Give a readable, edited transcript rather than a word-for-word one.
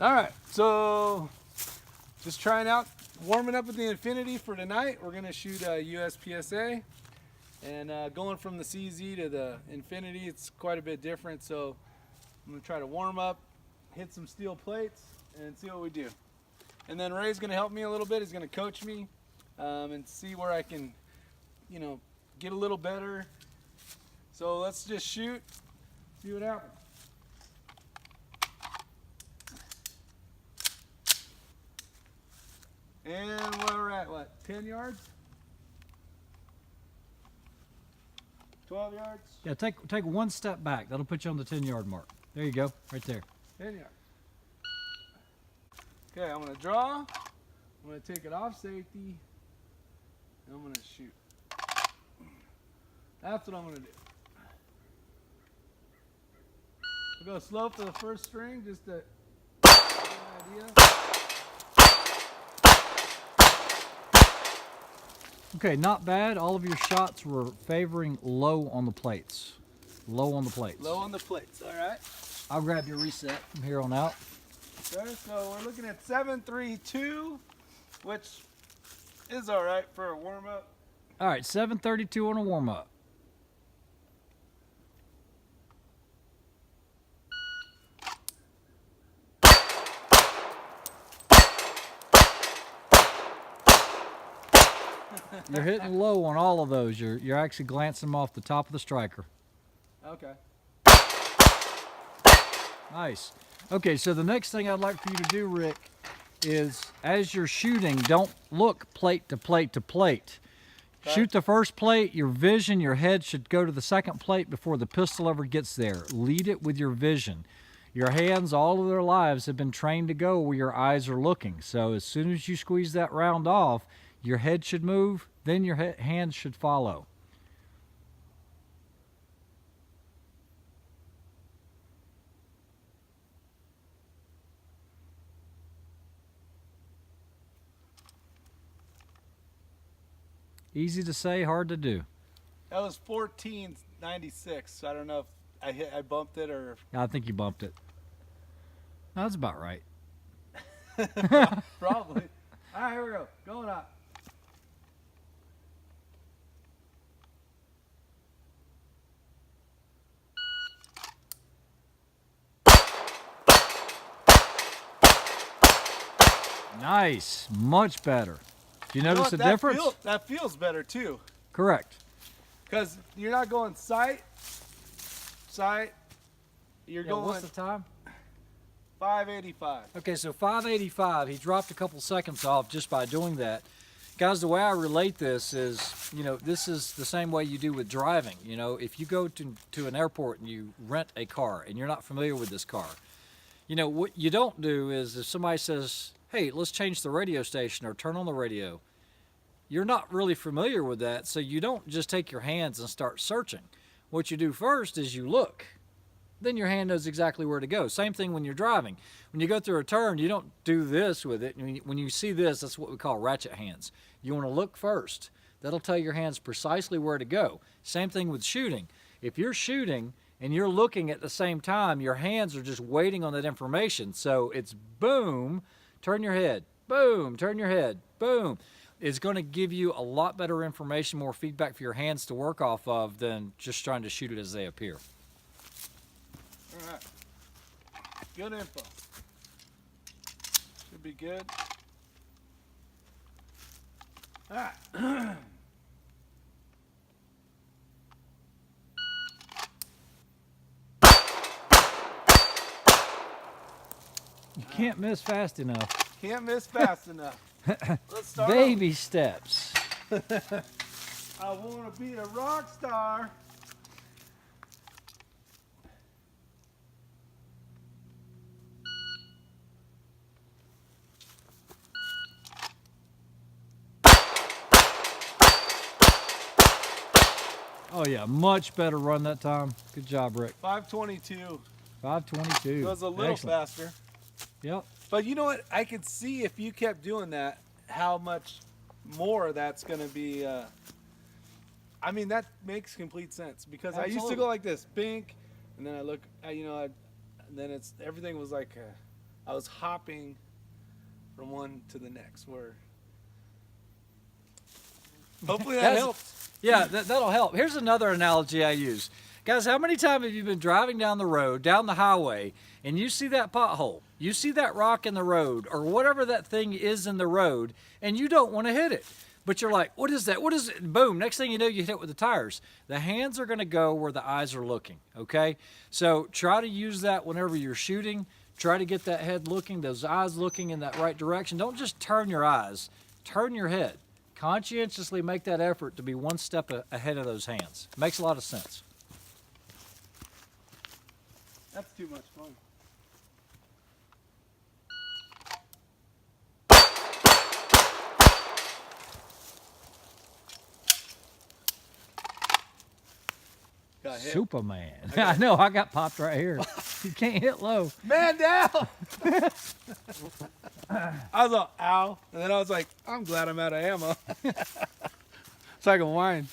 All right, so just trying out, warming up with the Infinity for tonight. We're gonna shoot a USPSA, and going from the CZ to the Infinity, it's quite a bit different. So I'm gonna try to warm up, hit some steel plates, and see what we do. And then Ray's gonna help me a little bit. He's gonna coach me and see where I can, get a little better. So let's just shoot, see what happens. And we're at what, 10 yards? 12 yards? Yeah, take one step back. That'll put you on the 10-yard mark. There you go, right there. 10 yards. Okay, I'm gonna draw. I'm gonna take it off safety. And I'm gonna shoot. That's what I'm gonna do. We'll go slow for the first string, just to get an idea. Okay, not bad. All of your shots were favoring low on the plates. Low on the plates. Low on the plates, all right. I'll grab your reset from here on out. Okay, so we're looking at 7.32, which is all right for a warm-up. All right, 7:32 on a warm-up. You're hitting low on all of those. You're actually glancing them off the top of the striker. Okay. Nice. Okay, so the next thing I'd like for you to do, Rick, is as you're shooting, don't look plate to plate to plate. Okay. Shoot the first plate, your vision, your head should go to the second plate before the pistol ever gets there. Lead it with your vision. Your hands, all of their lives, have been trained to go where your eyes are looking. So as soon as you squeeze that round off, your head should move, then your hands should follow. Easy to say, hard to do. That was 14.96. So I don't know if I bumped it or. I think you bumped it. No, that's about right. Probably. All right, here we go. Going up. Nice. Much better. Do you notice the that difference? That feels better too. Correct. Because you're not going sight. You're going What's the time? 585. Okay, so 585. He dropped a couple seconds off just by doing that. Guys, the way I relate this is, this is the same way you do with driving. If you go to an airport and you rent a car and you're not familiar with this car, what you don't do is if somebody says, hey, let's change the radio station or turn on the radio, you're not really familiar with that, so you don't just take your hands and start searching. What you do first is you look. Then your hand knows exactly where to go. Same thing when you're driving. When you go through a turn, you don't do this with it. When you see this, that's what we call ratchet hands. You want to look first. That'll tell your hands precisely where to go. Same thing with shooting. If you're shooting and you're looking at the same time, your hands are just waiting on that information. So it's boom, turn your head, boom, turn your head, boom. It's going to give you a lot better information, more feedback for your hands to work off of than just trying to shoot it as they appear. All right. Good info. Should be good. All right. You can't miss fast enough. Can't miss fast enough. Let's start. Baby steps. I want to be a rock star. Oh yeah, much better run that time. Good job, Rick. 522. 522. It was a little Excellent. faster. Yep. But you know what? I could see if you kept doing that, how much more that's going to be. I mean, that makes complete sense because I used to Absolutely. go like this, bink, and then I look, and then everything was like I was hopping from one to the next. Where hopefully that That's- helps. Yeah, that'll help. Here's another analogy I use. Guys, how many times have you been driving down the road, down the highway, and you see that pothole, you see that rock in the road, or whatever that thing is in the road, and you don't want to hit it? But you're like, what is that? What is it? And boom, next thing you know, you hit it with the tires. The hands are going to go where the eyes are looking, okay? So try to use that whenever you're shooting. Try to get that head looking, those eyes looking in that right direction. Don't just turn your eyes, turn your head. Conscientiously make that effort to be one step ahead of those hands. Makes a lot of sense. That's too much fun. Got hit. Superman. I know, I got popped right here. You can't hit low. Man down! I was like, ow. And then I was like, I'm glad I'm out of ammo. So I can whine.